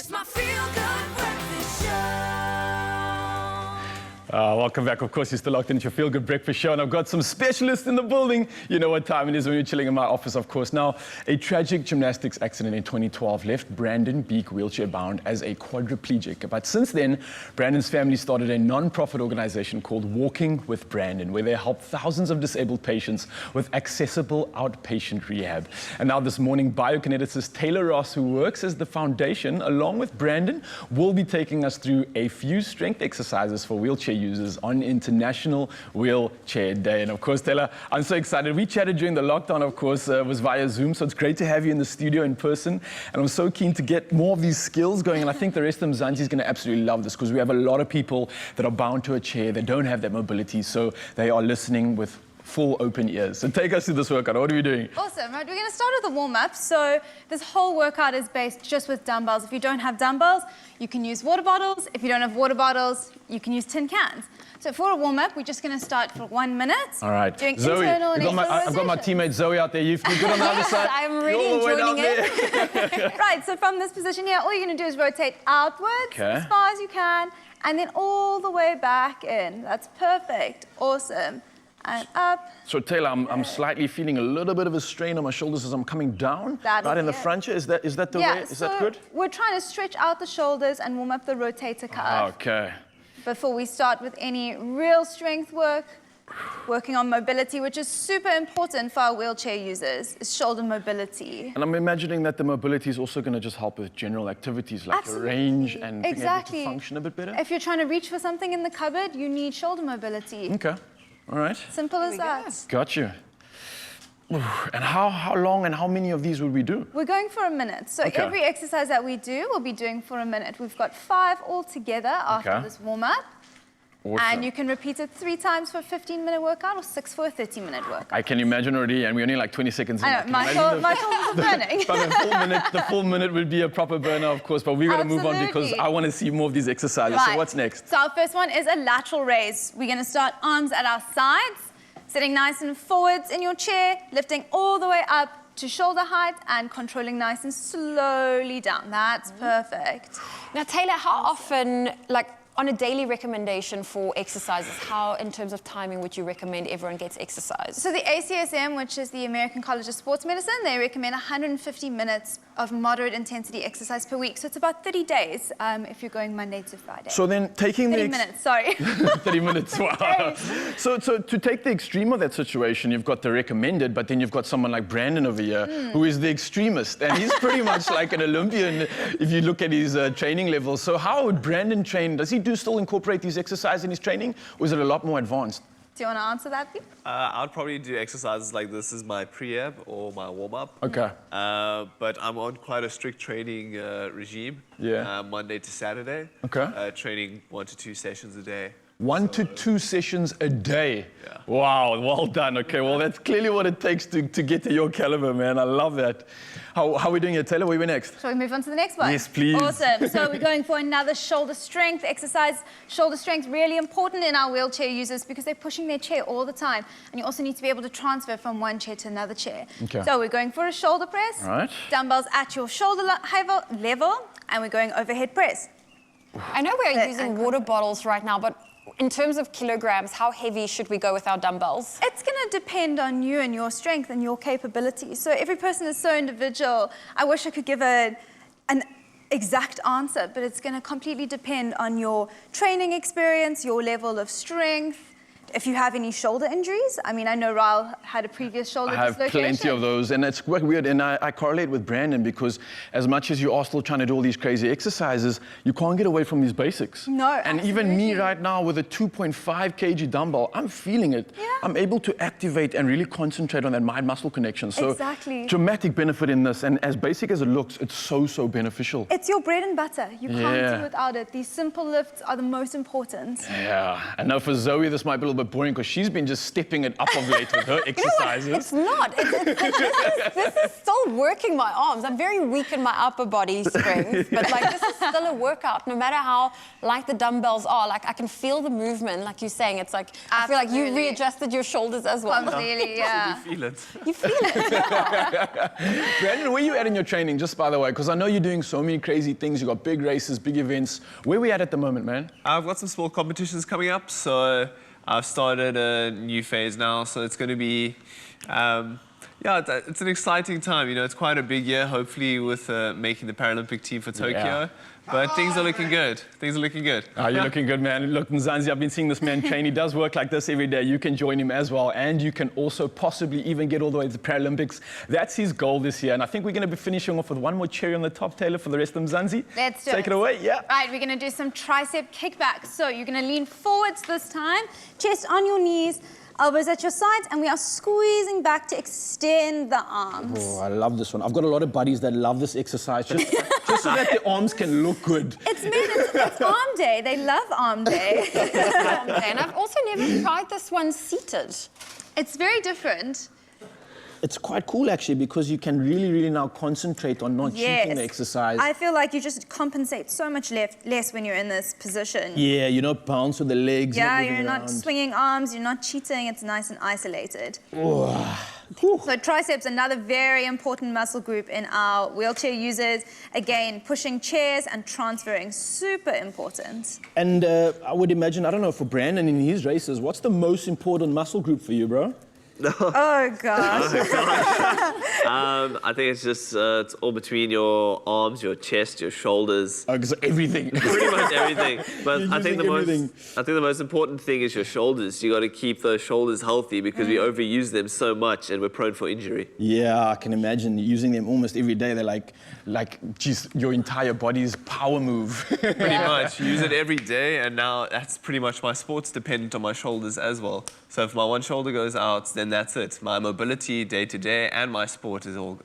It's my feel-good breakfast show. Welcome back. Of course, you're still locked into your Feel Good Breakfast Show, and I've got some specialists in the building. You know what time it is when you're chilling in my office, of course. Now, a tragic gymnastics accident in 2012 left Brandon Beack wheelchair-bound as a quadriplegic. But since then, Brandon's family started a non-profit organization called Walking with Brandon, where they help thousands of disabled patients with accessible outpatient rehab. And now this morning, biokineticist Tayla Ross, who works as the foundation, along with Brandon, will be taking us through a few strength exercises for wheelchair users on International Wheelchair Day. And of course, Tayla, I'm so excited. We chatted during the lockdown, of course, was via Zoom, so it's great to have you in the studio in person. And I'm so keen to get more of these skills going, and I think the rest of Mzansi's going to absolutely love this, because we have a lot of people that are bound to a chair, that don't have that mobility, so they are listening with full open ears. So take us through this workout. What are we doing? Awesome, right? We're going to start with a warm-up. So this whole workout is based just with dumbbells. If you don't have dumbbells, you can use water bottles. If you don't have water bottles, you can use tin cans. So for a warm-up, we're just going to start for 1 minute. All right. Doing Zoe, internal and external I've got my teammate Zoe out there. You've been good on the other side. I'm really enjoying it. Right, so from this position here, all you're going to do is rotate outwards as far as you can, and then all the way back in. That's perfect. Awesome. And up. So Tayla, I'm slightly feeling a little bit of a strain on my shoulders as I'm coming down. Right in the front here. Is that the way? Is that good? We're trying to stretch out the shoulders and warm up the rotator cuff. Okay. Before we start with any real strength work, working on mobility, which is super important for our wheelchair users, is shoulder mobility. And I'm imagining that the mobility is also going to just help with general activities like your range and being able to function a bit better. If you're trying to reach for something in the cupboard, you need shoulder mobility. Okay. All right. Simple as that. Got you. And how long and how many of these will we do? We're going for a minute. So every exercise that we do, we'll be doing for a minute. We've got 5 altogether after this warm-up. Awesome. And you can repeat it 3 times for a 15-minute workout or 6 for a 30-minute workout. I can imagine already, and we're only like 20 seconds in. I know, my shoulders are burning. The full minute will be a proper burner, of course, but we're going to move on because I want to see more of these exercises. Right. So what's next? So our first one is a lateral raise. We're going to start arms at our sides, sitting nice and forwards in your chair, lifting all the way up to shoulder height and controlling nice and slowly down. That's perfect. Now, Tayla, how often, on a daily recommendation for exercises, how, in terms of timing, would you recommend everyone gets exercise? So the ACSM, which is the American College of Sports Medicine, they recommend 150 minutes of moderate intensity exercise per week. So it's about 30 days if you're going Monday to Friday. So then taking 30 minutes, sorry. 30 minutes, wow. So to take the extreme of that situation, you've got the recommended, but then you've got someone like Brandon over here, who is the extremist. And he's pretty much like an Olympian if you look at his training levels. So how would Brandon train? Does he still incorporate these exercises in his training, or is it a lot more advanced? Do you want to answer that, Pete? I'd probably do exercises like this as my pre-ab or my warm-up. Okay. But I'm on quite a strict training regime. Yeah. Monday to Saturday. Okay. Training 1 to 2 sessions a day. 1 to 2 sessions a day. Yeah. Wow, well done. Okay, well, that's clearly what it takes to get to your caliber, man. I love that. How are we doing here, Tayla? Where are we next? Shall we move on to the next one? Yes, please. Awesome. So we're going for another shoulder strength exercise. Shoulder strength really important in our wheelchair users because they're pushing their chair all the time. And you also need to be able to transfer from one chair to another chair. Okay. So we're going for a shoulder press. All right. Dumbbells at your shoulder level, and we're going overhead press. I know we're using water bottles right now, but in terms of kilograms, how heavy should we go with our dumbbells? It's going to depend on you and your strength and your capabilities. So every person is so individual. I wish I could give an exact answer, but it's going to completely depend on your training experience, your level of strength. If you have any shoulder injuries, I mean, I know Raul had a previous shoulder dislocation. I have plenty of those, and it's quite weird, and I correlate with Brandon because as much as you are still trying to do all these crazy exercises, you can't get away from these basics. No, And even me right now with a 2.5 kg dumbbell, I'm feeling it. Yeah. I'm able to activate and really concentrate on that mind-muscle connection. So exactly. Dramatic benefit in this, and as basic as it looks, it's so beneficial. It's your bread and butter. You can't do without it. These simple lifts are the most important. Yeah, I know for Zoe this might be a little bit bit boring because she's been just stepping it up of late with her exercises. It's not. This is still working my arms. I'm very weak in my upper body strength, but like this is still a workout. No matter how light the dumbbells are, like I can feel the movement. Like you're saying, it's like I feel like you Absolutely. readjusted your shoulders as well. Completely, yeah. You feel it. You feel it. Brandon, where you at in your training, just by the way? Because I know you're doing so many crazy things. You got big races, big events. Where we at the moment, man? I've got some small competitions coming up, so I've started a new phase now. So it's going to be, it's an exciting time. You know, it's quite a big year. Hopefully, with making the Paralympic team for Tokyo. Yeah. But things are looking good. Things are looking good. Oh, you're looking good, man. Look, Mzansi, I've been seeing this man train. He does work like this every day. You can join him as well, and you can also possibly even get all the way to the Paralympics. That's his goal this year, and I think we're going to be finishing off with one more cherry on the top, Tayla, for the rest of Mzansi. Let's do Take it away, yeah. Right, we're going to do some tricep kickbacks. So you're going to lean forwards this time, chest on your knees, elbows at your sides, and we are squeezing back to extend the arms. Oh, I love this one. I've got a lot of buddies that love this exercise just so that their arms can look good. It's arm day. They love arm day. And I've also never tried this one seated. It's very different. It's quite cool, actually, because you can really now concentrate on not cheating the exercise. I feel like you just compensate so much less when you're in this position. Yeah, you're not bounce with the legs. Yeah, moving you're not around. swinging arms, you're not cheating, it's nice and isolated. So triceps, another very important muscle group in our wheelchair users. Again, pushing chairs and transferring, super important. And I would imagine, I don't know, for Brandon in his races, what's the most important muscle group for you, bro? Oh, gosh. I think it's just it's all between your arms, your chest, your shoulders, Oh, because everything. pretty much everything. But You're I think using the most important thing is your shoulders. You got to keep those shoulders healthy because we overuse them so much and we're prone for injury. Yeah, I can imagine using them almost every day. They're like, geez, your entire body's power move. Pretty much. Use it every day, and now that's pretty much my sport's dependent on my shoulders as well. So if my one shoulder goes out, then that's it. My mobility day to day and my sport is all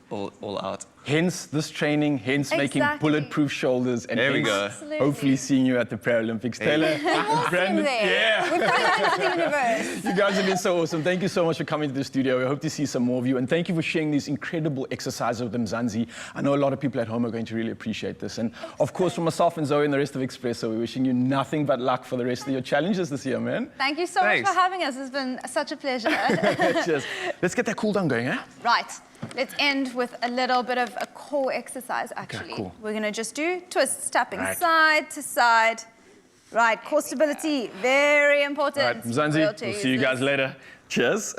out. Hence this training, hence making Exactly. bulletproof shoulders, and There we hence go. Absolutely. hopefully seeing you at the Paralympics. Taylor, Brandon, yeah. We've got to the universe. You guys have been so awesome. Thank you so much for coming to the studio. We hope to see some more of you. And thank you for sharing these incredible exercises with Mzansi. I know a lot of people at home are going to really appreciate this. And of course, from myself and Zoe and the rest of Expresso, we're wishing you nothing but luck for the rest of your challenges this year, man. Thank you so Thanks. much for having us. It's been such a pleasure. Cheers. Let's get that cool down going, eh? Right, let's end with a little bit of a core exercise, actually. cool. We're going to just do twists, tapping Right. side to side. Right, core stability, very important. All right, Mzansi, Wheelchair we'll see you guys users. later. Cheers.